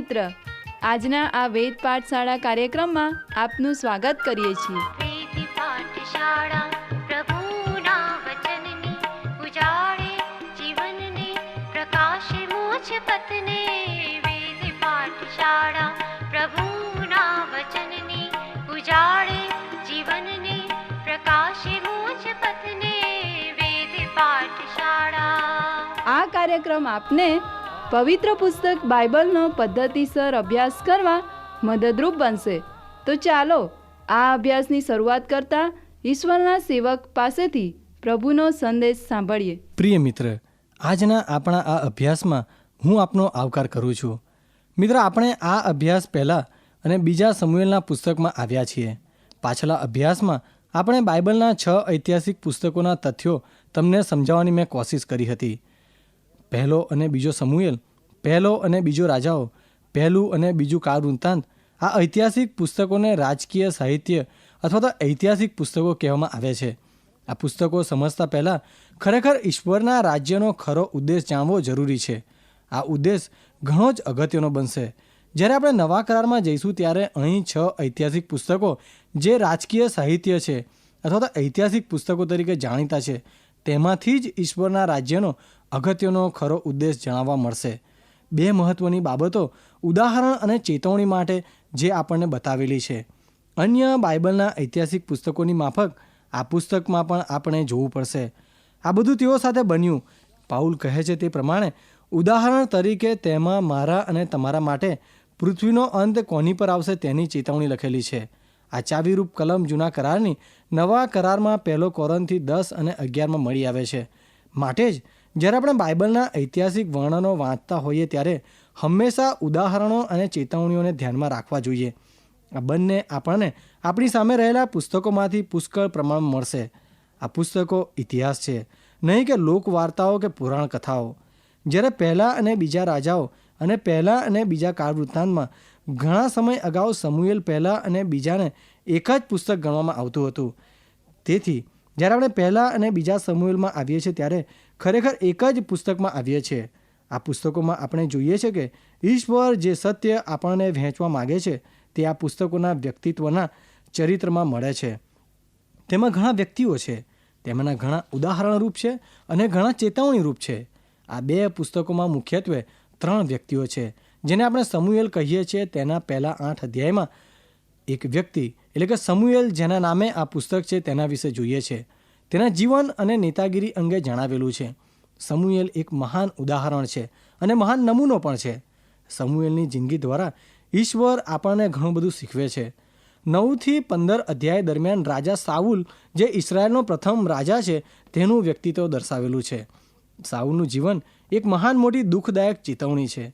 મિત્ર, આજના આ વેદ પાઠશાળા કાર્યક્રમમાં આપનું સ્વાગત કરીએ છીએ. વેદ પાઠશાળા પ્રભુના વચનની ઉજાળે જીવનને પ્રકાશે મોક્ષ પથને. વેદ પાઠશાળા પ્રભુના વચનની ઉજાળે જીવનને પ્રકાશે મોક્ષ પથને. વેદ પાઠશાળા. આ કાર્યક્રમ આપને પવિત્ર પુસ્તક બાઇબલનો પદ્ધતિસર અભ્યાસ કરવા મદદરૂપ બનશે. તો ચાલો આ અભ્યાસની શરૂઆત કરતા ઈશ્વરના સેવક પાસેથી પ્રભુનો સંદેશ સાંભળીએ. પ્રિય મિત્ર, આજના આપણા આ અભ્યાસમાં હું આપનો આવકાર કરું છું. મિત્ર, આપણે આ અભ્યાસ પહેલાં અને બીજા સમુએલના પુસ્તકમાં આવ્યા છીએ. પાછલા અભ્યાસમાં આપણે બાઇબલના 6 ઐતિહાસિક પુસ્તકોના તથ્યો તમને સમજાવવાની મેં કોશિશ કરી હતી. પહેલો અને બીજો સમુએલ, પહેલો અને બીજો રાજાઓ, પહેલું અને બીજું કાળવૃત્તાંત. આ ઐતિહાસિક પુસ્તકોને રાજકીય સાહિત્ય અથવા તો ઐતિહાસિક પુસ્તકો કહેવામાં આવે છે. આ પુસ્તકો સમજતા પહેલાં ખરેખર ઈશ્વરના રાજ્યનો ખરો ઉદ્દેશ જાણવો જરૂરી છે. આ ઉદ્દેશ ઘણો જ અગત્યનો બનશે. જ્યારે આપણે નવા કરારમાં જઈશું ત્યારે અહીં 6 ઐતિહાસિક પુસ્તકો જે રાજકીય સાહિત્ય છે અથવા તો ઐતિહાસિક પુસ્તકો તરીકે જાણીતા છે, તેમાંથી જ ઈશ્વરના રાજ્યનો અગત્યનો ખરો ઉદ્દેશ જણાવવા મળશે. 2 મહત્ત્વની બાબતો ઉદાહરણ અને ચેતવણી માટે જે આપણને બતાવેલી છે. અન્ય બાઇબલના ઐતિહાસિક પુસ્તકોની માફક આ પુસ્તકમાં પણ આપણે જોવું પડશે. આ બધું તેઓ સાથે બન્યું. પાઉલ કહે છે તે પ્રમાણે, ઉદાહરણ તરીકે તેમાં મારા અને તમારા માટે પૃથ્વીનો અંત કોની પર આવશે તેની ચેતવણી લખેલી છે. આ ચાવીરૂપ કલમ જૂના કરારની નવા કરારમાં 1 કોરિન્થી 10 અને 11માં મળી આવે છે. માટે જ જ્યારે આપણે બાઇબલના ઐતિહાસિક વર્ણનો વાંચતા હોઈએ ત્યારે હંમેશા ઉદાહરણો અને ચેતવણીઓને ધ્યાનમાં રાખવા જોઈએ. આ બંને આપણને આપણી સામે રહેલા પુસ્તકોમાંથી પુષ્કળ પ્રમાણ મળશે. આ પુસ્તકો ઇતિહાસ છે, નહીં કે લોકવાર્તાઓ કે પુરાણ કથાઓ. જ્યારે પહેલા અને બીજા રાજાઓ અને પહેલા અને બીજા કાળવૃત્તાંતમાં ઘણા સમય અગાઉ સમુએલ પહેલા અને બીજાને એક જ પુસ્તક ગણવામાં આવતું હતું. તેથી જ્યારે આપણે પહેલા અને બીજા સમુએલમાં આવીએ છીએ ત્યારે ખરેખર એક જ પુસ્તકમાં આવીએ છીએ. આ પુસ્તકોમાં આપણે જોઈએ છીએ કે ઈશ્વર જે સત્ય આપણને વહેંચવા માગે છે તે આ પુસ્તકોના વ્યક્તિત્વના ચરિત્રમાં મળે છે. તેમાં ઘણા વ્યક્તિઓ છે, તેમાંના ઘણા ઉદાહરણરૂપ છે અને ઘણા ચેતવણીરૂપ છે. આ 2 પુસ્તકોમાં મુખ્યત્વે 3 વ્યક્તિઓ છે જેને આપણે સમુએલ કહીએ છીએ. તેના પહેલા 8 અધ્યાયમાં એક વ્યક્તિ એટલે કે સમુએલ જેના નામે આ પુસ્તક છે તેના વિશે જોઈએ છે. તેના જીવન અને નેતાગીરી અંગે જણાવેલું છે. સમુએલ એક મહાન ઉદાહરણ છે અને મહાન નમૂનો પણ છે. સમુએલની જિંદગી દ્વારા ઈશ્વર આપણને ઘણું બધું શીખવે છે. 9 થી 15 અધ્યાય દરમિયાન રાજા સાઉલ, જે ઇસરાયેલનો પ્રથમ રાજા છે, તેનું વ્યક્તિત્વ દર્શાવેલું છે. સાઉલનું જીવન એક મહાન મોટી દુઃખદાયક ચેતવણી છે.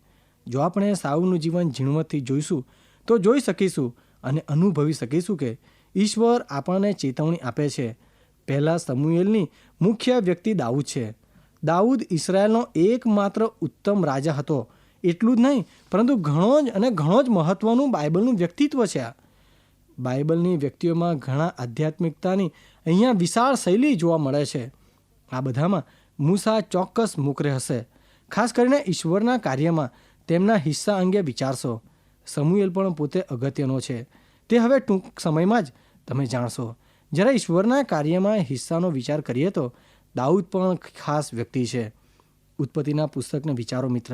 જો આપણે સાઉલનું જીવન ઝીણવટથી જોઈશું તો જોઈ શકીશું અને અનુભવી શકીશું કે ઈશ્વર આપણને ચેતવણી આપે છે. પહેલા સમુએલની મુખ્ય વ્યક્તિ દાઉદ છે. દાઉદ ઇસરાયેલનો એકમાત્ર ઉત્તમ રાજા હતો. એટલું જ નહીં, પરંતુ ઘણો જ મહત્વનું બાઇબલનું વ્યક્તિત્વ છે. બાઇબલની વ્યક્તિઓમાં ઘણા આધ્યાત્મિકતાની અહીંયા વિશાળ શૈલી જોવા મળે છે. આ બધામાં મૂસા ચોક્કસ મુકરે હશે. ખાસ કરીને ઈશ્વરના કાર્યમાં તેમના હિસ્સા અંગે વિચારશો. સમુએલ પણ પોતે અગત્યનો છે. તે હવે ટૂંક સમયમાં જ તમે જાણશો. જ્યારે ઈશ્વરના કાર્યમાં હિસ્સાનો વિચાર કરીએ તો દાઉદ પણ ખાસ વ્યક્તિ છે. ઉત્પત્તિના પુસ્તકને વિચારો મિત્ર.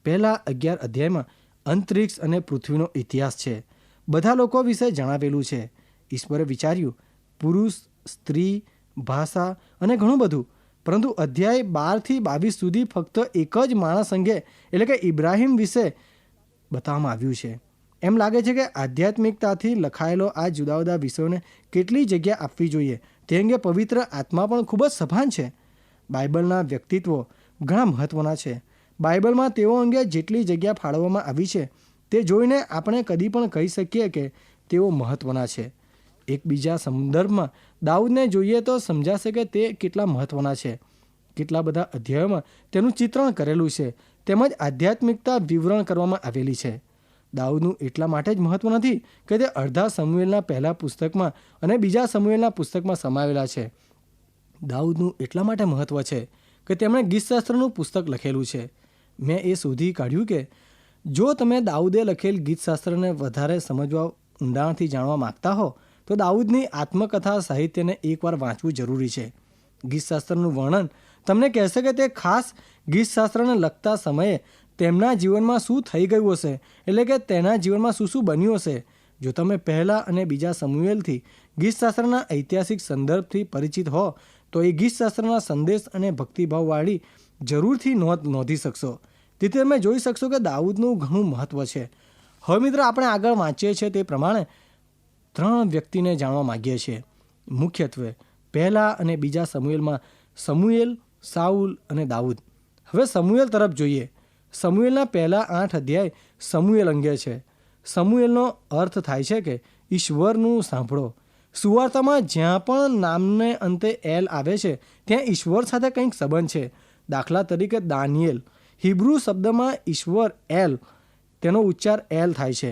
પહેલા 11 અધ્યાયમાં અંતરિક્ષ અને પૃથ્વીનો ઇતિહાસ છે. બધા લોકો વિશે જણાવેલું છે. ઈશ્વરે વિચાર્યું, પુરુષ, સ્ત્રી, ભાષા અને ઘણું બધું. પરંતુ અધ્યાય 12 થી 22 સુધી ફક્ત એક જ માણસ અંગે એટલે કે ઇબ્રાહિમ વિશે બતાવવામાં આવ્યું છે. એમ લાગે છે કે આધ્યાત્મિકતાથી લખાયેલો આ જુદા જુદા વિષયોને કેટલી જગ્યા આપવી જોઈએ તે અંગે પવિત્ર આત્મા પણ ખૂબ જ સભાન છે. બાઇબલના વ્યક્તિત્વો ઘણા મહત્ત્વના છે. બાઇબલમાં તેઓ અંગે જેટલી જગ્યા ફાળવવામાં આવી છે તે જોઈને આપણે કદી પણ કહી શકીએ કે તેઓ મહત્ત્વના છે. એકબીજા સંદર્ભમાં દાઉદને જોઈએ તો સમજાશે કે તે કેટલા મહત્ત્વના છે. કેટલા બધા અધ્યાયોમાં તેનું ચિત્રણ કરેલું છે, તેમજ આધ્યાત્મિકતા વિવરણ કરવામાં આવેલી છે. દાઉદનું એટલા માટે જ મહત્ત્વ નથી કે તે અડધા સમુએલના પહેલા પુસ્તકમાં અને બીજા સમુએલના પુસ્તકમાં સમાવેલા છે. દાઉદનું એટલા માટે મહત્ત્વ છે કે તેમણે ગીતશાસ્ત્રનું પુસ્તક લખેલું છે. મેં એ શોધી કાઢ્યું કે જો તમે દાઉદે લખેલ ગીતશાસ્ત્રને વધારે સમજવા ઊંડાણથી જાણવા માગતા હો તો દાઉદની આત્મકથા સાહિત્યને એકવાર વાંચવું જરૂરી છે. ગીતશાસ્ત્રનું વર્ણન તમને કહેશે કે તે ખાસ ગીતશાસ્ત્રને લખતા સમયે તેમના જીવનમાં શું થઈ ગયું હશે, એટલે કે તેના જીવનમાં શું શું બન્યું હશે. જો તમે પહેલા અને બીજા સમુએલથી ગીતશાસ્ત્રના ઐતિહાસિક સંદર્ભથી પરિચિત હો તો એ ગીતશાસ્ત્રના સંદેશ અને ભક્તિભાવવાળી જરૂરથી નોંધી શકશો. તેથી તમે જોઈ શકશો કે દાઉદનું ઘણું મહત્ત્વ છે. હવે મિત્રો આપણે આગળ વાંચીએ છીએ તે પ્રમાણે 3 વ્યક્તિને જાણવા માગીએ છીએ. મુખ્યત્વે પહેલા અને બીજા સમુએલમાં સમુએલ, સાઉલ અને દાઉદ. હવે સમુએલ તરફ જોઈએ. સમુએલના પહેલા 8 અધ્યાય સમુએલ અંગે છે. સમુએલનો અર્થ થાય છે કે ઈશ્વરનું સાંભળો. સુવાર્તામાં જ્યાં પણ નામને અંતે એલ આવે છે ત્યાં ઈશ્વર સાથે કંઈક સંબંધ છે. દાખલા તરીકે દાનિયેલ, હિબ્રુ શબ્દમાં ઈશ્વર એલ, તેનો ઉચ્ચાર એલ થાય છે.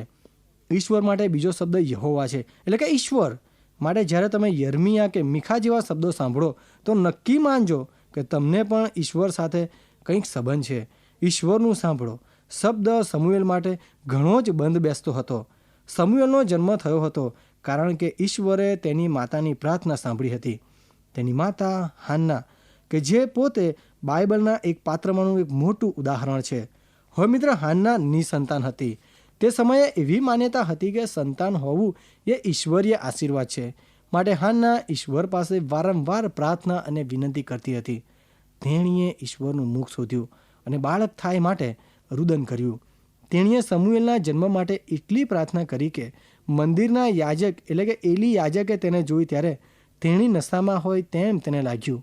ઈશ્વર માટે બીજો શબ્દ યહોવા છે, એટલે કે ઈશ્વર. માટે જ્યારે તમે યર્મિયા કે મીખા જેવા શબ્દો સાંભળો તો નક્કી માનજો કે તમને પણ ઈશ્વર સાથે કંઈક સંબંધ છે. ઈશ્વરનું સાંભળો શબ્દ સમુએલ માટે ઘણો જ બંધ બેસતો હતો. સમુએલનો જન્મ થયો હતો કારણ કે ઈશ્વરે તેની માતાની પ્રાર્થના સાંભળી હતી. તેની માતા હાન્ના, કે જે પોતે બાઇબલના એક પાત્રમાંનું એક મોટું ઉદાહરણ છે. હવે મિત્ર, હાન્ના નિસંતાન હતી. તે સમયે એવી માન્યતા હતી કે સંતાન હોવું એ ઈશ્વરીય આશીર્વાદ છે. માટે હાન્ના ઈશ્વર પાસે વારંવાર પ્રાર્થના અને વિનંતી કરતી હતી. તેણીએ ઈશ્વરનું મુખ શોધ્યું અને બાળક થાય માટે રુદન કર્યું. તેણીએ સમુએલના જન્મ માટે એટલી પ્રાર્થના કરી કે મંદિરના યાજક એટલે કે એલી યાજકે તેને જોઈ ત્યારે તેણી નશામાં હોય તેમ તેને લાગ્યું.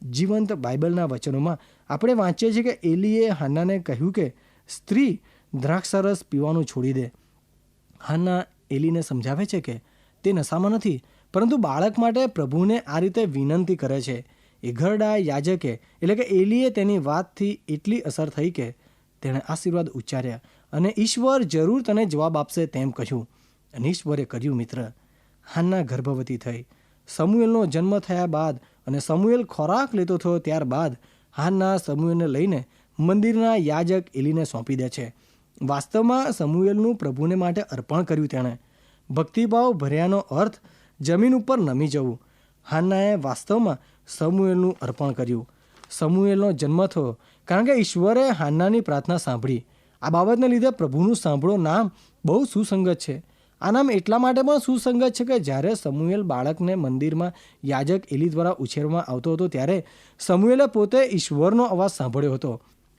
જીવંત બાઇબલના વચનોમાં આપણે વાંચીએ છીએ કે એલીએ હાન્નાને કહ્યું કે સ્ત્રી દ્રાક્ષરસ પીવાનું છોડી દે. હાન્ના એલીને સમજાવે છે કે તે નશામાં નથી, પરંતુ બાળક માટે પ્રભુને આ રીતે વિનંતી કરે છે. એ ઘરડા યાજકે એટલે કે એલીએ તેની વાતથી એટલી અસર થઈ કે તેણે આશીર્વાદ ઉચ્ચાર્યા અને ઈશ્વર જરૂર તને જવાબ આપશે તેમ કહ્યું. અને ઈશ્વરે કર્યું. મિત્ર, હાન્ના ગર્ભવતી થઈ. સમુએલનો જન્મ થયા બાદ અને સમુએલ ખોરાક લેતો થયો ત્યારબાદ હાન્ના સમુએલને લઈને મંદિરના યાજક એલીને સોંપી દે છે. વાસ્તવમાં સમુએલનું પ્રભુને માટે અર્પણ કર્યું. તેણે ભક્તિભાવ ભર્યાનો અર્થ જમીન ઉપર નમી જવું. હાન્નાએ વાસ્તવમાં સમુએલનું અર્પણ કર્યું. સમુએલનો જન્મ થયો કારણ કે ઈશ્વરે હાન્નાની પ્રાર્થના સાંભળી. આ બાબતને લીધે પ્રભુનું સાંભળો નામ બહુ સુસંગત છે. આ નામ એટલા માટે પણ સુસંગત છે કે જ્યારે સમુએલ બાળકને મંદિરમાં યાજક એલી દ્વારા ઉછેરવામાં આવતો હતો ત્યારે સમુએલે પોતે ઈશ્વરનો અવાજ સાંભળ્યો હતો.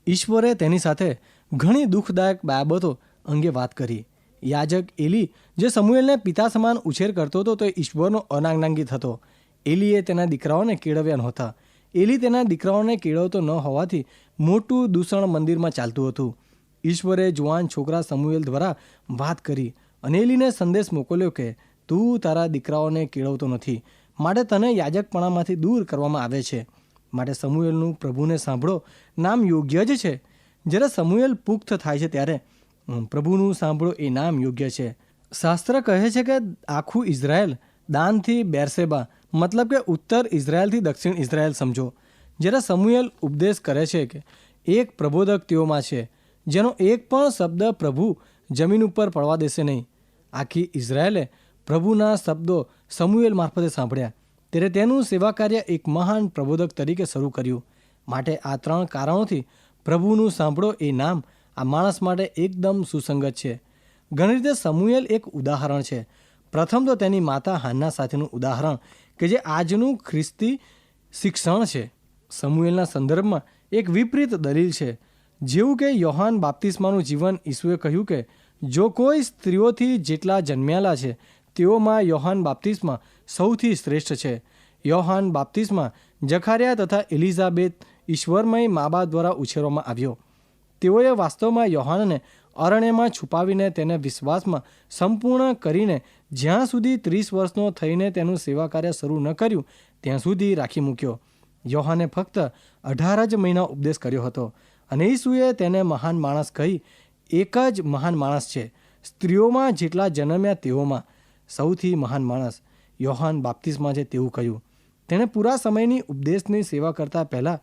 ઈશ્વરે તેની સાથે ઘણી દુઃખદાયક બાબતો અંગે વાત કરી. યાજક એલી જે સમુએલને પિતા સમાન ઉછેર કરતો હતો તે ઈશ્વરનો અનાંગનાંગિત હતો. એલીએ તેના દીકરાઓને કેળવ્યા નહોતા. એલી તેના દીકરાઓને કેળવતો ન હોવાથી મોટું દૂષણ મંદિરમાં ચાલતું હતું. ઈશ્વરે જુવાન છોકરા સમુએલ દ્વારા વાત કરી અને એલીને સંદેશ મોકલ્યો કે તું તારા દીકરાઓને કેળવતો નથી, માટે તને યાજકપણામાંથી દૂર કરવામાં આવે છે. માટે સમુએલનું પ્રભુને સાંભળો નામ યોગ્ય જ છે. જ્યારે સમુએલ પુખ્ત થાય છે ત્યારે પ્રભુનું સાંભળો એ નામ યોગ્ય છે. શાસ્ત્ર કહે છે કે આખું ઇઝરાયલ દાનથી બેરસેબા, મતલબ કે ઉત્તર ઇઝરાયલથી દક્ષિણ ઇઝરાયલ સમજો. જ્યારે સમુએલ ઉપદેશ કરે છે કે એક પ્રબોધક તેઓમાં છે જેનો એક પણ શબ્દ પ્રભુ જમીન ઉપર પડવા દેશે નહીં. આખી ઇઝરાયલે પ્રભુના શબ્દો સમુએલ મારફતે સાંભળ્યા ત્યારે તેનું સેવા કાર્ય એક મહાન પ્રબોધક તરીકે શરૂ કર્યું. માટે આ 3 કારણોથી પ્રભુનું સાંભળો એ નામ આ માણસ માટે એકદમ સુસંગત છે. ઘણી રીતે સમુએલ એક ઉદાહરણ છે. પ્રથમ તો તેની માતા હાન્ના સાથેનું ઉદાહરણ કે જે આજનું ખ્રિસ્તી શિક્ષણ છે. સમુએલના સંદર્ભમાં એક વિપરીત દલીલ છે. જેવું કે યોહાન બાપ્તિસ્માનું જીવન, ઈસુએ કહ્યું કે જો કોઈ સ્ત્રીઓથી જેટલા જન્મેલા છે તેઓમાં યોહાન બાપ્તિસ્મા સૌથી શ્રેષ્ઠ છે. યોહાન બાપ્તિસ્મા જખારિયા તથા એલિઝાબેથ ઈશ્વરમય મા બાપ દ્વારા ઉછેરવામાં આવ્યો. તેઓએ વાસ્તવમાં યોહાનને અરણ્યમાં છુપાવીને તેને વિશ્વાસમાં સંપૂર્ણ કરીને જ્યાં સુધી 30 વર્ષનો થઈને તેનું સેવા કાર્ય શરૂ ન કર્યું ત્યાં સુધી રાખી મૂક્યો. યોહાને ફક્ત 18 જ મહિના ઉપદેશ કર્યો હતો અને ઈસુએ તેને મહાન માણસ કહી. એક જ મહાન માણસ છે. સ્ત્રીઓમાં જેટલા જન્મ્યા તેઓમાં સૌથી મહાન માણસ યોહાન બાપ્તિસ્મા છે તેવું કહ્યું. તેણે પૂરા સમયની ઉપદેશની સેવા કરતાં પહેલાં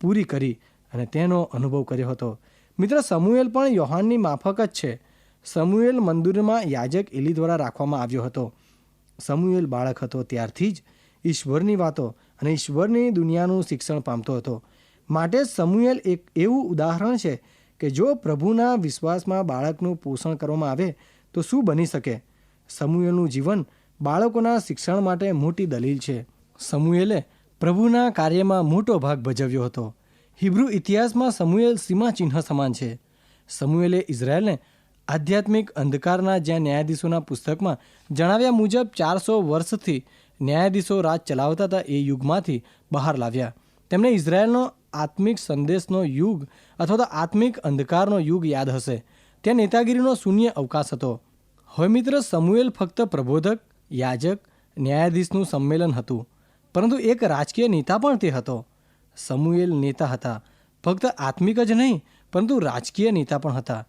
પૂરી કરી અને તેનો અનુભવ કર્યો હતો. મિત્ર, સમુએલ પણ યોહાનની માફક જ છે. સમુએલ મંદિરમાં યાજક એલી દ્વારા રાખવામાં આવ્યો હતો. સમુએલ બાળક હતો ત્યારથી જ ઈશ્વરની વાતો અને ઈશ્વરની દુનિયાનું શિક્ષણ પામતો હતો. માટે સમુએલ એક એવું ઉદાહરણ છે કે જો પ્રભુના વિશ્વાસમાં બાળકનું પોષણ કરવામાં આવે તો શું બની શકે. સમુએલનું જીવન બાળકોના શિક્ષણ માટે મોટી દલીલ છે. સમુએલે પ્રભુના કાર્યમાં મોટો ભાગ ભજવ્યો હતો. હિબ્રુ ઇતિહાસમાં સમુએલ સીમાચિહ્ન સમાન છે. સમુએલે ઇઝરાયલને આધ્યાત્મિક અંધકારના જ્યાં ન્યાયાધીશોના પુસ્તકમાં જણાવ્યા મુજબ 400 વર્ષથી ન્યાયાધીશો રાજ ચલાવતા હતા એ યુગમાંથી બહાર લાવ્યા. તેમને ઇઝરાયલનો આત્મિક સંદેશનો યુગ અથવા તો આત્મિક અંધકારનો યુગ યાદ હશે. ત્યાં નેતાગીરીનો શૂન્ય અવકાશ હતો. હવે મિત્ર, સમુએલ ફક્ત પ્રબોધક, યાજક, ન્યાયાધીશનું સંમેલન હતું, પરંતુ એક રાજકીય નેતા પણ તે હતો. સમુએલ નેતા હતા, ફક્ત આત્મિક જ નહીં પરંતુ રાજકીય નેતા પણ હતા.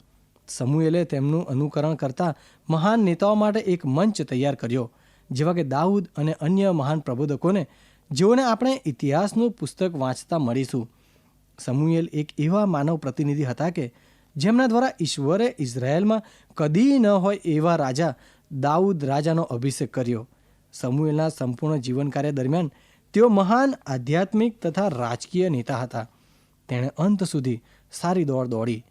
સમુએલે તેમનું અનુકરણ કરતા મહાન નેતાઓ માટે એક મંચ તૈયાર કર્યો, જેવા કે દાઉદ અને અન્ય મહાન પ્રબોધકોને, જેઓને આપણે ઇતિહાસનું પુસ્તક વાંચતા મળીશું. સમુએલ એક એવા માનવ પ્રતિનિધિ હતા કે જેમના દ્વારા ઈશ્વરે ઇઝરાયલમાં કદી ન હોય એવા રાજા દાઉદ રાજાનો અભિષેક કર્યો. સમુએલના સંપૂર્ણ જીવન કાર્ય દરમિયાન તેઓ મહાન આધ્યાત્મિક તથા રાજકીય નેતા હતા. તેણે અંત સુધી સારી દોડ દોડી.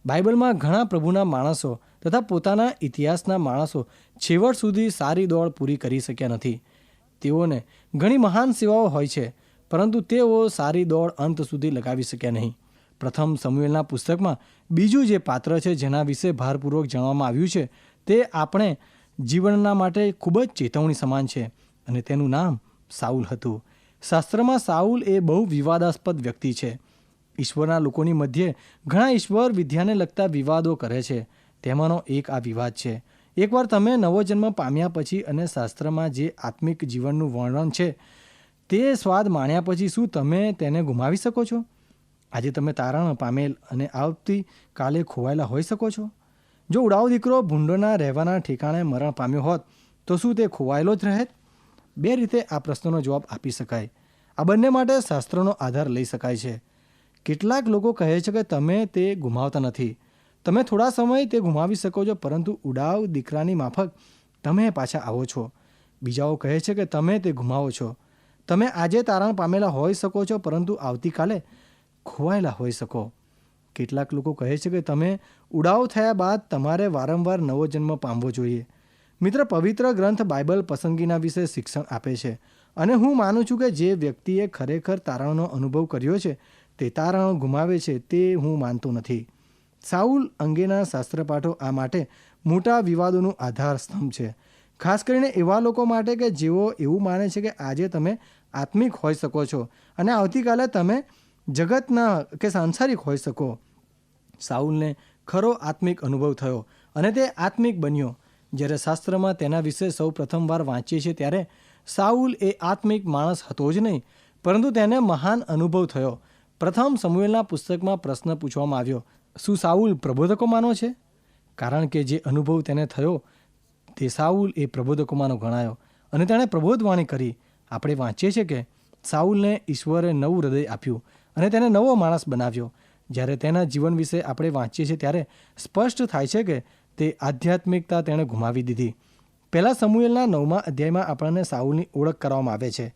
બાઇબલમાં ઘણા પ્રભુના માણસો તથા પોતાના ઇતિહાસના માણસો છેવટ સુધી સારી દોડ પૂરી કરી શક્યા નથી. તેઓને ઘણી મહાન સેવાઓ હોય છે, પરંતુ તેઓ સારી દોડ અંત સુધી લગાવી શક્યા નહીં. પ્રથમ સમુએલના પુસ્તકમાં બીજું જે પાત્ર છે જેના વિશે ભારપૂર્વક જાણવામાં આવ્યું છે તે આપણે જીવનના માટે ખૂબ જ ચેતવણી સમાન છે, અને તેનું નામ સાઉલ હતું. શાસ્ત્રમાં સાઉલ એ બહુ વિવાદાસ્પદ વ્યક્તિ છે. ઈશ્વરના લોકોની મધ્યે ઘણા ઈશ્વર વિદ્યાને લગતા વિવાદો કરે છે. તેમાંનો એક આ વિવાદ છે. એકવાર તમે નવો જન્મ પામ્યા પછી અને શાસ્ત્રમાં જે આત્મિક જીવનનું વર્ણન છે તે સ્વાદ માણ્યા પછી શું તમે તેને ગુમાવી શકો છો? આજે તમે તારણ પામેલ અને આવતી કાલે ખોવાયેલા હોઈ શકો છો. જો ઉડાવ દીકરો ભૂંડોના રહેવાના ઠેકાણે મરણ પામ્યો હોત તો શું તે ખોવાયેલો જ રહેત? બે રીતે આ પ્રશ્નનો જવાબ આપી શકાય. આ બંને માટે શાસ્ત્રનો આધાર લઈ શકાય છે. કેટલાક લોકો કહે છે કે તમે તે ગુમાવતા નથી. તમે થોડા સમય તે ગુમાવી શકો છો, પરંતુ ઉડાવ દીકરાની માફક તમે પાછા આવો છો. બીજાઓ કહે છે કે તમે તે ગુમાવો છો. તમે આજે તારણ પામેલા હોઈ શકો છો, પરંતુ આવતીકાલે ખોવાયેલા હોઈ શકો. કેટલાક લોકો કહે છે કે તમે ઉડાવ થયા બાદ તમારે વારંવાર નવો જન્મ પામવો જોઈએ. મિત્ર, પવિત્ર ગ્રંથ બાઇબલ પસંદગીના વિશે શિક્ષણ આપે છે, અને હું માનું છું કે જે વ્યક્તિએ ખરેખર તારણનો અનુભવ કર્યો છે તે તારણ ગુમાવે છે તે હું માનતો નથી. સાઉલ અંગેના શાસ્ત્રપાઠો આ માટે મોટા વિવાદોનું આધાર સ્તંભ છે, ખાસ કરીને એવા લોકો માટે કે જેઓ એવું માને છે કે આજે તમે આત્મિક હોઈ શકો છો અને આવતીકાલે તમે જગતના કે સાંસારિક હોઈ શકો. સાઉલને ખરો આત્મિક અનુભવ થયો અને તે આત્મિક બન્યો. જ્યારે શાસ્ત્રમાં તેના વિશે સૌ પ્રથમવાર વાંચીએ છીએ ત્યારે સાઉલ એ આત્મિક માણસ હતો જ નહીં, પરંતુ તેને મહાન અનુભવ થયો. પ્રથમ સમુએલના પુસ્તકમાં પ્રશ્ન પૂછવામાં આવ્યો, શું સાઉલ પ્રબોધકોમાંનો છે? કારણ કે જે અનુભવ તેને થયો તે સાઉલ એ પ્રબોધકોમાંનો ગણાયો અને તેણે પ્રબોધવાણી કરી. આપણે વાંચીએ છીએ કે સાઉલને ઈશ્વરે નવું હૃદય આપ્યું અને તેને નવો માણસ બનાવ્યો. જ્યારે તેના જીવન વિશે આપણે વાંચીએ છીએ ત્યારે સ્પષ્ટ થાય છે કે તે આધ્યાત્મિકતા તેણે ગુમાવી દીધી. પહેલા સમુએલના 9મા અધ્યાયમાં આપણને સાઉલની ઓળખ કરવામાં આવે છે.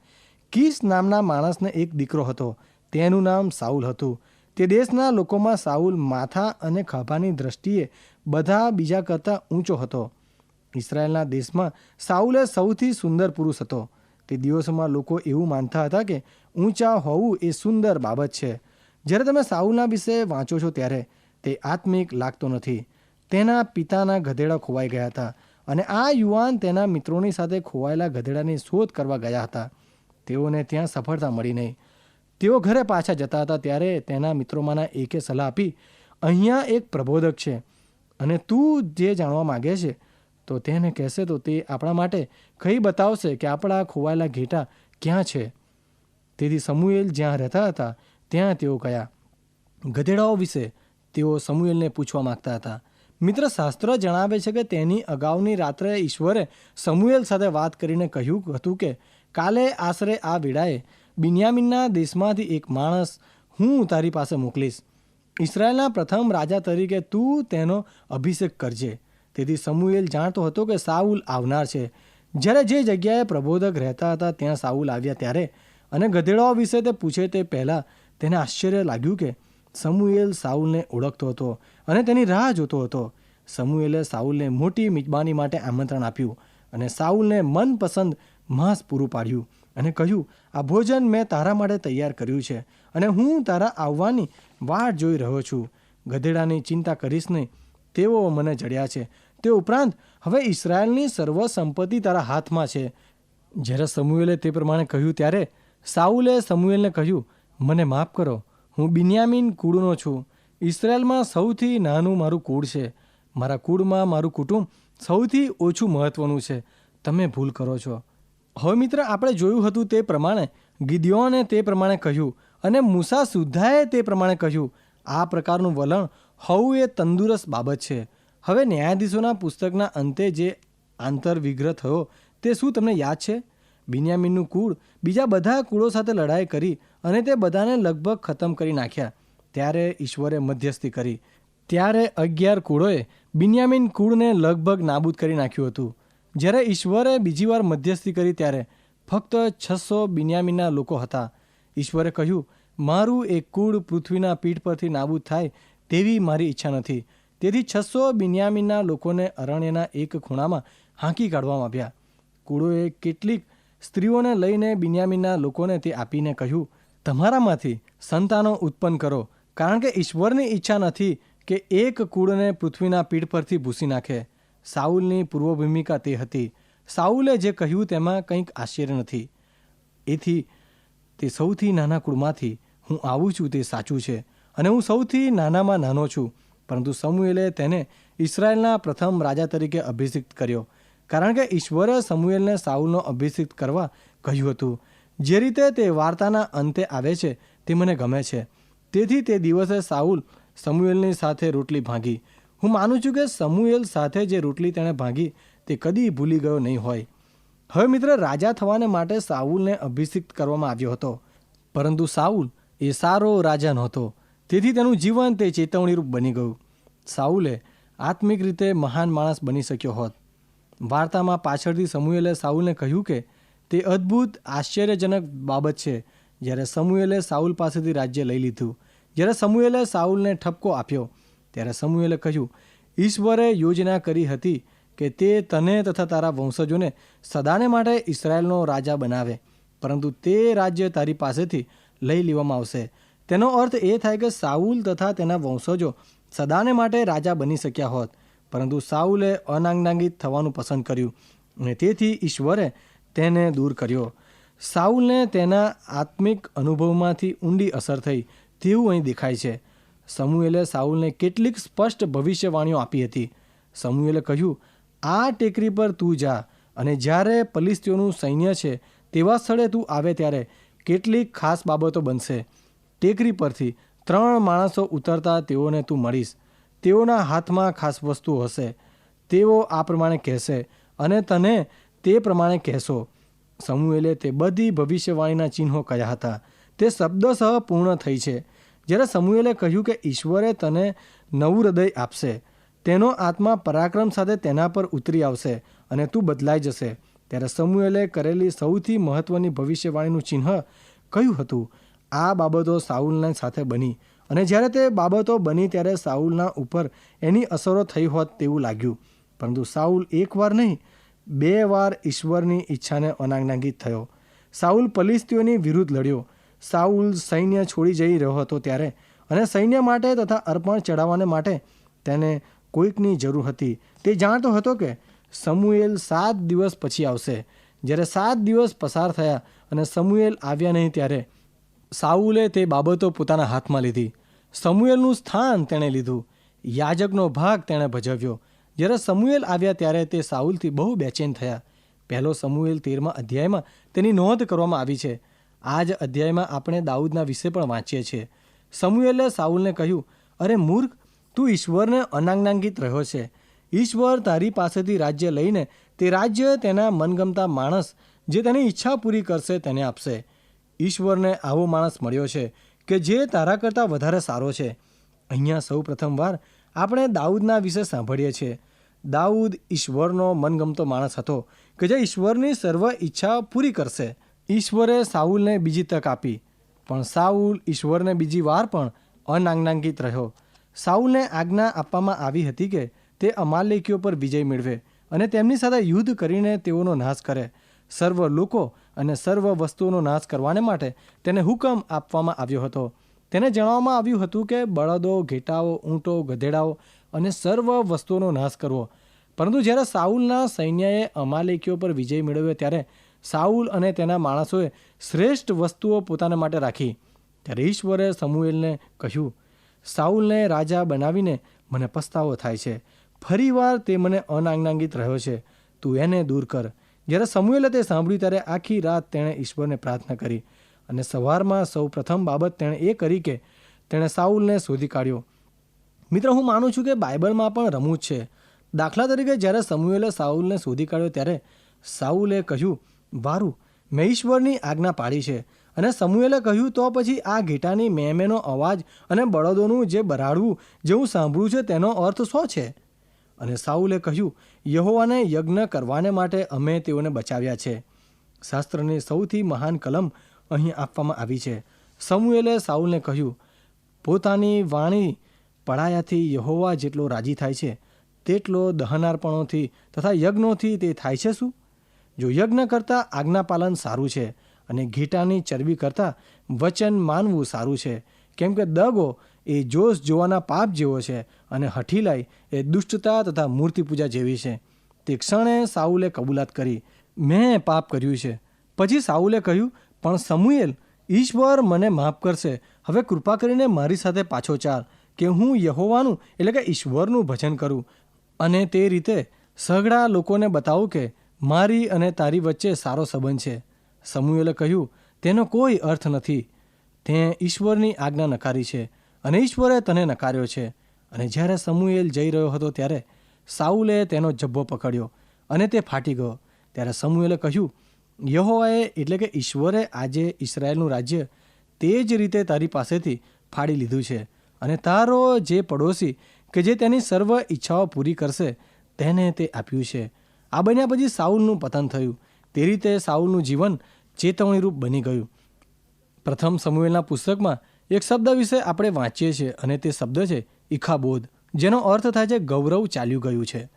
કીશ નામના માણસને એક દીકરો હતો, તેનું નામ સાઉલ હતું. તે દેશના લોકોમાં સાઉલ માથા અને ખભાની દ્રષ્ટિએ બધા બીજા કરતાં ઊંચો હતો. ઇસરાયેલના દેશમાં સાઉલ સૌથી સુંદર પુરુષ હતો. તે દિવસોમાં લોકો એવું માનતા હતા કે ઊંચા હોવું એ સુંદર બાબત છે. જ્યારે તમે સાઉલના વિશે વાંચો છો ત્યારે તે આત્મિક લાગતો નથી. તેના પિતાના ગધેડા ખોવાઈ ગયા હતા અને આ યુવાન તેના મિત્રોની સાથે ખોવાયેલા ગધેડાની શોધ કરવા ગયા હતા. તેઓને ત્યાં સફળતા મળી નહીં. તેઓ ઘરે પાછા જતા હતા ત્યારે તેના મિત્રોમાંના એકે સલાહ આપી, અહીંયા એક પ્રબોધક છે અને તું જે જાણવા માગે છે તો તેને કહેશે તો તે આપણા માટે કહી બતાવશે કે આપણા ખોવાયેલા ઘેટા ક્યાં છે. તેથી સમુએલ જ્યાં રહેતા હતા ત્યાં તેઓ ગયા. ગધેડાઓ વિશે તેઓ સમુએલને પૂછવા માગતા હતા. મિત્ર, શાસ્ત્ર જણાવે છે કે તેની અગાઉની રાત્રે ઈશ્વરે સમુએલ સાથે વાત કરીને કહ્યું હતું કે કાલે આશરે આ વેળાએ બિન્યામીનના દેશમાંથી એક માણસ હું તારી પાસે મોકલીશ. ઇસરાયેલના પ્રથમ રાજા તરીકે તું તેનો અભિષેક કરજે. તેથી સમુએલ જાણતો હતો કે સાઉલ આવનાર છે. જ્યારે જે જગ્યાએ પ્રબોધક રહેતા હતા ત્યાં સાઉલ આવ્યા ત્યારે અને ગધેડાઓ વિશે તે પૂછે તે પહેલાં તેને આશ્ચર્ય લાગ્યું કે સમુએલ સાઉલને ઓળખતો હતો અને તેની રાહ જોતો હતો. સમુએલે સાઉલને મોટી મિજબાની માટે આમંત્રણ આપ્યું અને સાઉલને મનપસંદ માંસ પૂરું પાડ્યું અને કહ્યું, આ ભોજન મેં તારા માટે તૈયાર કર્યું છે અને હું તારા આવવાની વાટ જોઈ રહ્યો છું. ગધેડાની ચિંતા કરીશ નહીં, તેઓ મને જડ્યા છે. તે ઉપરાંત હવે ઇસરાયેલની સર્વ સંપત્તિ તારા હાથમાં છે. જ્યારે સમુએલે તે પ્રમાણે કહ્યું ત્યારે સાઉલે સમુએલને કહ્યું, મને માફ કરો, હું બિન્યામીન કુળનો છું. ઇસરાયેલમાં સૌથી નાનું મારું કુળ છે. મારા કુળમાં મારું કુટુંબ સૌથી ઓછું મહત્વનું છે. તમે ભૂલ કરો છો. હવે મિત્ર, આપણે જોયું હતું તે પ્રમાણે ગિદિયોને તે પ્રમાણે કહ્યું અને મૂસા સુદ્ધાએ તે પ્રમાણે કહ્યું. આ પ્રકારનું વલણ હોવું એ તંદુરસ્ત બાબત છે. હવે ન્યાયાધીશોના પુસ્તકના અંતે જે આંતરવિગ્રહ થયો તે શું તમને યાદ છે? બિન્યામીનનું કુળ બીજા બધા કુળો સાથે લડાઈ કરી અને તે બધાને લગભગ ખતમ કરી નાખ્યા. ત્યારે ઈશ્વરે મધ્યસ્થી કરી. ત્યારે 11 કુળોએ બિન્યામીન કુળને લગભગ નાબૂદ કરી નાખ્યું હતું. જ્યારે ઈશ્વરે બીજી વાર મધ્યસ્થી કરી ત્યારે ફક્ત 600 બિન્યામીનના લોકો હતા. ઈશ્વરે કહ્યું, મારું એક કુળ પૃથ્વીના પીઠ પરથી નાબૂદ થાય તેવી મારી ઈચ્છા નથી. તેથી 600 બિન્યામીનના લોકોને અરણ્યના એક ખૂણામાં હાંકી કાઢવામાં આવ્યા. કુળોએ કેટલીક સ્ત્રીઓને લઈને બિન્યામીનના લોકોને તે આપીને કહ્યું, તમારામાંથી સંતાનો ઉત્પન્ન કરો, કારણ કે ઈશ્વરની ઈચ્છા નથી કે એક કુળને પૃથ્વીના પીઠ પરથી ભૂસી નાખે. સાઉલની પૂર્વભૂમિકા તે હતી. સાઉલે જે કહ્યું તેમાં કંઈક આશ્ચર્ય નથી. એથી તે સૌથી નાના કુળમાંથી હું આવું છું તે સાચું છે અને હું સૌથી નાનામાં નાનો છું. પરંતુ સમુએલે તેને ઇસરાયેલના પ્રથમ રાજા તરીકે અભિષિક્ત કર્યો, કારણ કે ઈશ્વરે સમુએલને સાઉલનો અભિષિક્ત કરવા કહ્યું હતું. જે રીતે તે વાર્તાના અંતે આવે છે તે મને ગમે છે. તેથી તે દિવસે સાઉલ સમુએલની સાથે રોટલી ભાંગી. હું માનું છું કે સમુએલ સાથે જે રોટલી તેણે ભાંગી તે કદી ભૂલી ગયો નહીં હોય. હવે મિત્ર, રાજા થવાને માટે સાઉલને અભિષિક્ત કરવામાં આવ્યો હતો, પરંતુ સાઉલ એ સારો રાજા નહોતો. તેથી તેનું જીવન તે ચેતવણીરૂપ બની ગયું. સાઉલે આત્મિક રીતે મહાન માણસ બની શક્યો હોત. વાર્તામાં પાછળથી સમુએલે સાઉલને કહ્યું કે તે અદ્ભુત આશ્ચર્યજનક બાબત છે જ્યારે સમુએલે સાઉલ પાસેથી રાજ્ય લઈ લીધું. જ્યારે સમુએલે સાઉલને ઠપકો આપ્યો ત્યારે સમુએલે કહ્યું, ઈશ્વરે યોજના કરી હતી કે તે તને તથા તારા વંશજોને સદાને માટે ઇસરાયેલનો રાજા બનાવે, પરંતુ તે રાજ્ય તારી પાસેથી લઈ લેવામાં આવશે. તેનો અર્થ એ થાય કે સાઉલ તથા તેના વંશજો સદાને માટે રાજા બની શક્યા હોત, પરંતુ સાઉલે અનાંગનાંગિત થવાનું પસંદ કર્યું અને તેથી ઈશ્વરે તેને દૂર કર્યો. સાઉલને તેના આત્મિક અનુભવમાંથી ઊંડી અસર થઈ તેવું અહીં દેખાય છે. સમુએલે સાઉલને કેટલીક સ્પષ્ટ ભવિષ્યવાણીઓ આપી હતી. સમુએલે કહ્યું, આ ટેકરી પર તું જા અને જ્યારે ફલિસ્તીઓનું સૈન્ય છે તેવા સ્થળે તું આવે ત્યારે કેટલીક ખાસ બાબતો બનશે. ટેકરી પરથી 3 માણસો ઉતરતા તેઓને તું મળીશ. તેઓના હાથમાં ખાસ વસ્તુ હશે. તેઓ આ પ્રમાણે કહેશે અને તને તે પ્રમાણે કહેશો. સમુએલે તે બધી ભવિષ્યવાણીના ચિહ્નો કહ્યા હતા. તે શબ્દસહ પૂર્ણ થઈ છે. જ્યારે સમુએલે કહ્યું કે ઈશ્વરે તને નવું હૃદય આપશે, તેનો આત્મા પરાક્રમ સાથે તેના પર ઉતરી આવશે અને તું બદલાઈ જશે, ત્યારે સમુએલે કરેલી સૌથી મહત્વની ભવિષ્યવાણીનું ચિહ્ન કયું હતું? આ બાબતો સાઉલના સાથે બની અને જ્યારે તે બાબતો બની ત્યારે સાઉલના ઉપર એની અસરો થઈ હોત તેવું લાગ્યું. પરંતુ સાઉલ એકવાર નહીં 2 વાર ઈશ્વરની ઈચ્છાને અનાંગનાંગિત થયો. સાઉલ ફલિસ્તીઓની વિરુદ્ધ લડ્યો. સાઉલ સૈન્ય છોડી જઈ રહ્યો હતો ત્યારે અને સૈન્ય માટે તથા અર્પણ ચડાવવાને માટે તેને કોઈકની જરૂર હતી. તે જાણતો હતો કે સમુએલ 7 દિવસ પછી આવશે. જ્યારે 7 દિવસ પસાર થયા અને સમુએલ આવ્યા નહીં ત્યારે સાઉલે તે બાબતો પોતાના હાથમાં લીધી. સમુએલનું સ્થાન તેણે લીધું. યાજકનો ભાગ તેણે ભજવ્યો. જ્યારે સમુએલ આવ્યા ત્યારે તે સાઉલથી બહુ બેચેન થયા. પહેલો સમુએલ 13મા અધ્યાયમાં તેની નોંધ કરવામાં આવી છે. આ જ અધ્યાયમાં આપણે દાઉદના વિશે પણ વાંચીએ છીએ. સમુએલે સાઉલને કહ્યું, અરે મૂર્ખ, તું ઈશ્વરને અનાંગનાંગિત રહ્યો છે. ઈશ્વર તારી પાસેથી રાજ્ય લઈને તે રાજ્ય તેના મનગમતા માણસ જે તેની ઈચ્છા પૂરી કરશે તેને આપશે. ઈશ્વરને આવો માણસ મળ્યો છે કે જે તારા કરતાં વધારે સારો છે. અહીંયા સૌ પ્રથમવાર આપણે દાઉદના વિશે સાંભળીએ છીએ. દાઉદ ઈશ્વરનો મનગમતો માણસ હતો કે જે ઈશ્વરની સર્વ ઈચ્છા પૂરી કરશે. ઈશ્વરે સાઉલને બીજી તક આપી, પણ સાઉલ ઈશ્વરને બીજી વાર પણ અનાજ્ઞાંકિત રહ્યો. સાઉલને આજ્ઞા આપવામાં આવી હતી કે તે અમાલેકીઓ પર વિજય મેળવે અને તેમની સાથે યુદ્ધ કરીને તેઓનો નાશ કરે. સર્વ લોકો અને સર્વ વસ્તુઓનો નાશ કરવાને માટે તેને હુકમ આપવામાં આવ્યો હતો. તેને જણાવવામાં આવ્યું હતું કે બળદો, ઘેટાઓ, ઊંટો, ગધેડાઓ અને સર્વ વસ્તુઓનો નાશ કરવો. પરંતુ જ્યારે સાઉલના સૈન્યએ અમાલેકીઓ પર વિજય મેળવ્યો ત્યારે સાઉલ અને તેના માણસોએ શ્રેષ્ઠ વસ્તુઓ પોતાના માટે રાખી. ત્યારે ઈશ્વરે સમુએલને કહ્યું, સાઉલને રાજા બનાવીને મને પસ્તાવો થાય છે. ફરીવાર તે મને અનાજ્ઞાંકિત રહ્યો છે. તું એને દૂર કર. જ્યારે સમુએલે તે સાંભળ્યું ત્યારે આખી રાત તેણે ઈશ્વરને પ્રાર્થના કરી અને સવારમાં સૌ પ્રથમ બાબત તેણે એ કરી કે તેણે સાઉલને શોધી કાઢ્યો. મિત્રો, હું માનું છું કે બાઇબલમાં પણ રમૂજ છે. દાખલા તરીકે જ્યારે સમુએલે સાઉલને શોધી કાઢ્યો ત્યારે સાઉલે કહ્યું, વારું, મેં ઈશ્વરની આજ્ઞા પાડી છે. અને સમુએલે કહ્યું, તો પછી આ ઘેટાની મેમેનો અવાજ અને બળદોનું જે બરાડવું જે હું સાંભળું છે તેનો અર્થ શું છે? અને સાઉલે કહ્યું, યહોવાને યજ્ઞ કરવાને માટે અમે તેઓને બચાવ્યા છે. શાસ્ત્રની સૌથી મહાન કલમ અહીં આપવામાં આવી છે. સમુએલે સાઉલને કહ્યું, પોતાની વાણી પડાયાથી યહોવા જેટલો રાજી થાય છે તેટલો દહનાર્પણોથી તથા યજ્ઞોથી તે થાય છે શું? જો યજ્ઞ કરતાં આજ્ઞાપાલન સારું છે અને ઘેટાની ચરબી કરતાં વચન માનવું સારું છે. કેમ કે દગો એ જોશ જોવાના પાપ જેવો છે અને હઠીલાઈ એ દુષ્ટતા તથા મૂર્તિ પૂજા જેવી છે. તે ક્ષણે સાઉલે કબૂલાત કરી, મેં પાપ કર્યું છે. પછી સાઉલે કહ્યું, પણ સમુએલ, ઈશ્વર મને માફ કરશે. હવે કૃપા કરીને મારી સાથે પાછો ચાલ કે હું યહોવાનું એટલે કે ઈશ્વરનું ભજન કરું અને તે રીતે સઘળા લોકોને બતાવું કે મારી અને તારી વચ્ચે સારો સંબંધ છે. સમુએલે કહ્યું, તેનો કોઈ અર્થ નથી. તે ઈશ્વરની આજ્ઞા નકારી છે અને ઈશ્વરે તને નકાર્યો છે. અને જ્યારે સમુએલ જઈ રહ્યો હતો ત્યારે સાઉલે તેનો જબ્બો પકડ્યો અને તે ફાટી ગયો. ત્યારે સમુએલે કહ્યું, યહોવાએ એટલે કે ઈશ્વરે આજે ઇસરાયેલનું રાજ્ય તે જ રીતે તારી પાસેથી ફાડી લીધું છે અને તારો જે પડોશી કે જે તેની સર્વ ઈચ્છાઓ પૂરી કરશે તેને તે આપ્યું છે. આ બન્યા પછી સાઉલનું પતન થયું. તે રીતે સાઉલનું જીવન ચેતવણીરૂપ બની ગયું. પ્રથમ સમુએલના પુસ્તકમાં એક શબ્દ વિશે આપણે વાંચીએ છીએ અને તે શબ્દ છે ઇખાબોદ, જેનો અર્થ થાય છે ગૌરવ ચાલ્યું ગયું છે.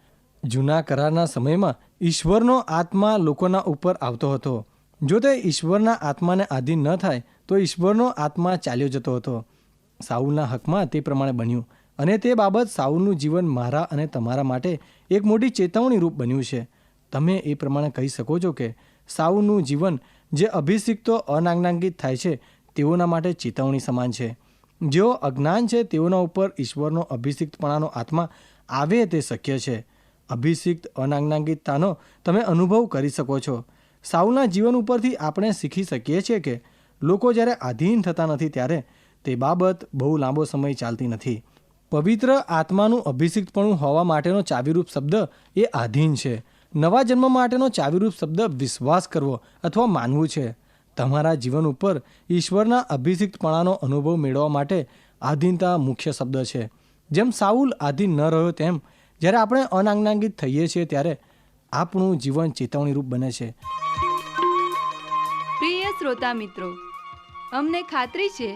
જૂના કરારના સમયમાં ઈશ્વરનો આત્મા લોકોના ઉપર આવતો હતો. જો તે ઈશ્વરના આત્માને આધીન ન થાય તો ઈશ્વરનો આત્મા ચાલ્યો જતો હતો. સાઉલના હકમાં તે પ્રમાણે બન્યું અને તે બાબત સાઉલનું જીવન મારા અને તમારા માટે એક મોટી ચેતવણી રૂપ બન્યું છે. તમે એ પ્રમાણે કહી શકો છો કે સાઉલનું જીવન જે અભિષિક્તો અનાજ્ઞાંકિત થાય છે તેઓના માટે ચેતવણી સમાન છે. જેઓ અજ્ઞાન છે તેઓના ઉપર ઈશ્વરનો અભિષિક્તપણાનો આત્મા આવે તે શક્ય છે. અભિષિક્ત અનાજ્ઞાંકિતતાનો તમે અનુભવ કરી શકો છો. સાઉલના જીવન ઉપરથી આપણે શીખી શકીએ છીએ કે લોકો જ્યારે આધીન થતા નથી ત્યારે તે બાબત બહુ લાંબો સમય ચાલતી નથી. પવિત્ર આત્માનું અભિષિક્તપણું હોવા માટેનો ચાવીરૂપ શબ્દ એ આધીન છે. નવા જન્મ માટેનો ચાવીરૂપ શબ્દ વિશ્વાસ કરવો અથવા માનવું છે. તમારા જીવન ઉપર ઈશ્વરના અભિષિક્તપણાનો અનુભવ મેળવવા માટે આધીનતા મુખ્ય શબ્દ છે. જેમ સાઉલ આધીન ન રહ્યો તેમ જ્યારે આપણે અનાજ્ઞાંકિત થઈએ છીએ ત્યારે આપણું જીવન ચેતવણીરૂપ બને છે. પ્રિય શ્રોતા મિત્રો, અમને ખાતરી છે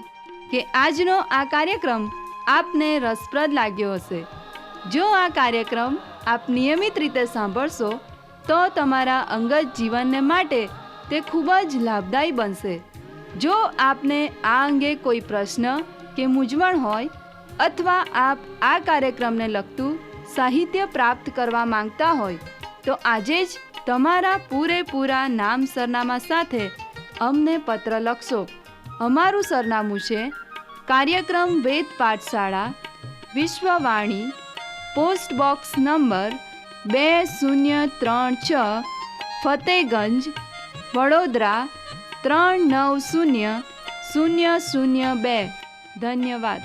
કે આજનો આ કાર્યક્રમ આપને રસપ્રદ લાગ્યો હશે. જો આ કાર્યક્રમ આપ નિયમિત રીતે સાંભળશો તો તમારા અંગત જીવનને માટે તે ખૂબ જ લાભદાયી બનશે. જો આપને આ અંગે કોઈ પ્રશ્ન કે મૂંઝવણ હોય અથવા આપ આ કાર્યક્રમને લગતું સાહિત્ય પ્રાપ્ત કરવા માંગતા હોય તો આજે જ તમારા પૂરેપૂરા નામ સરનામા સાથે અમને પત્ર લખશો. અમારું સરનામું છે કાર્યક્રમ Ved Pathshala, Vishwavani, post box number 2036, Fatehgunj, Vadodara 390002. ધન્યવાદ.